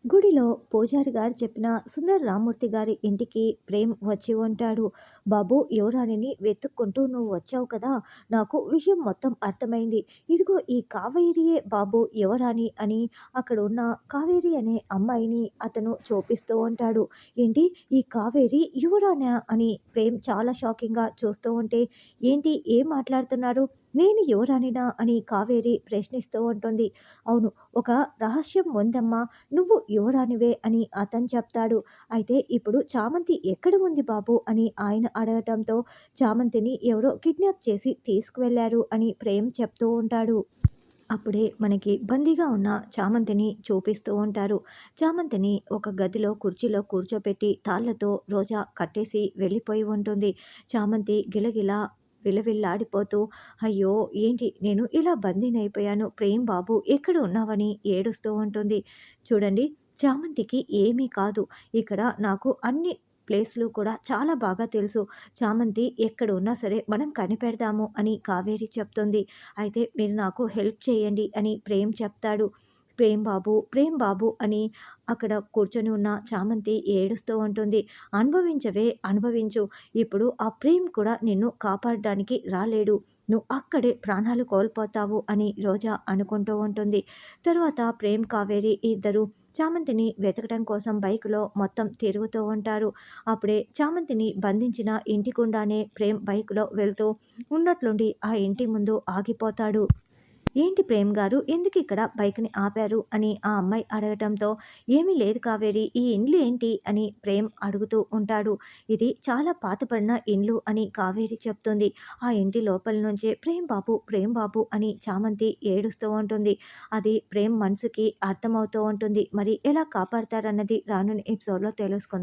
గుడిలో పూజారి గారు చెప్పిన సుందర రామూర్తి గారి ఇంటికి ప్రేమ్ వచ్చి ఉంటాడు. బాబు యువరాణిని వెతుక్కుంటూ నువ్వు వచ్చావు కదా, నాకు విషయం మొత్తం అర్థమైంది. ఇదిగో ఈ కావేరియే బాబు యువరాణి అని అక్కడ ఉన్న కావేరి అనే అమ్మాయిని అతను చూపిస్తూ ఉంటాడు. ఏంటి, ఈ కావేరి యువరాణా అని ప్రేమ్ చాలా షాకింగ్గా చూస్తూ ఉంటే, ఏంటి ఏం మాట్లాడుతున్నారు, నేను యువరాణినా అని కావేరి ప్రశ్నిస్తూ ఉంటుంది. అవును, ఒక రహస్యం ఉందమ్మా, నువ్వు యువరానివే అని అతను చెప్తాడు. అయితే ఇప్పుడు చామంతి ఎక్కడ ఉంది బాబు అని ఆయన అడగటంతో, చామంతిని ఎవరో కిడ్నాప్ చేసి తీసుకువెళ్లారు అని ప్రేమ్ చెప్తూ ఉంటాడు. అప్పుడే మనకి బందీగా ఉన్న చామంతిని చూపిస్తూ ఉంటారు. చామంతిని ఒక గదిలో కుర్చీలో కూర్చోపెట్టి తాళ్లతో రోజా కట్టేసి వెళ్ళిపోయి ఉంటుంది. చామంతి గిలగిలా విలవిల్లాడిపోతూ, అయ్యో ఏంటి నేను ఇలా బందీనైపోయాను, ప్రేమ్ బాబు ఎక్కడ ఉన్నావని ఏడుస్తూ ఉంటుంది. చూడండి, చామంతికి ఏమీ కాదు. ఇక్కడ నాకు అన్ని ప్లేస్లు కూడా చాలా బాగా తెలుసు. చామంతి ఎక్కడ ఉన్నా సరే మనం కనిపెడదాము అని కావేరి చెప్తుంది. అయితే మీరు నాకు హెల్ప్ చేయండి అని ప్రేమ్ చెప్తాడు. ప్రేమ్ బాబు, ప్రేమ్ బాబు అని అక్కడ కూర్చొని ఉన్న చామంతి ఏడుస్తూ ఉంటుంది. అనుభవించవే అనుభవించు, ఇప్పుడు ఆ ప్రేమ్ కూడా నిన్ను కాపాడడానికి రాలేడు, నువ్వు అక్కడే ప్రాణాలు కోల్పోతావు అని రోజా అనుకుంటూ ఉంటుంది. తరువాత ప్రేమ్ కావేరి ఇద్దరు చామంతిని వెతకడం కోసం బైక్లో మొత్తం తిరుగుతూ ఉంటారు. అప్పుడే చామంతిని బంధించిన ఇంటి గుండానే ప్రేమ్ బైక్లో వెళ్తూ ఉన్నట్లుండి ఆ ఇంటి ముందు ఆగిపోతాడు. ఏంటి ప్రేమ్ గారు, ఎందుకు ఇక్కడ బైక్ని ఆపారు అని ఆ అమ్మాయి అడగటంతో, ఏమీ లేదు కావేరి, ఈ ఇండ్లు ఏంటి అని ప్రేమ్ అడుగుతూ ఉంటాడు. ఇది చాలా పాతపడిన ఇండ్లు అని కావేరి చెప్తుంది. ఆ ఇంటి లోపల నుంచే ప్రేమ్ బాబు, ప్రేమ్ బాబు అని చామంతి ఏడుస్తూ ఉంటుంది. అది ప్రేమ్ మనసుకి అర్థమవుతూ ఉంటుంది. మరి ఎలా కాపాడతారన్నది రానున్న ఎపిసోడ్లో తెలుసుకుందాం.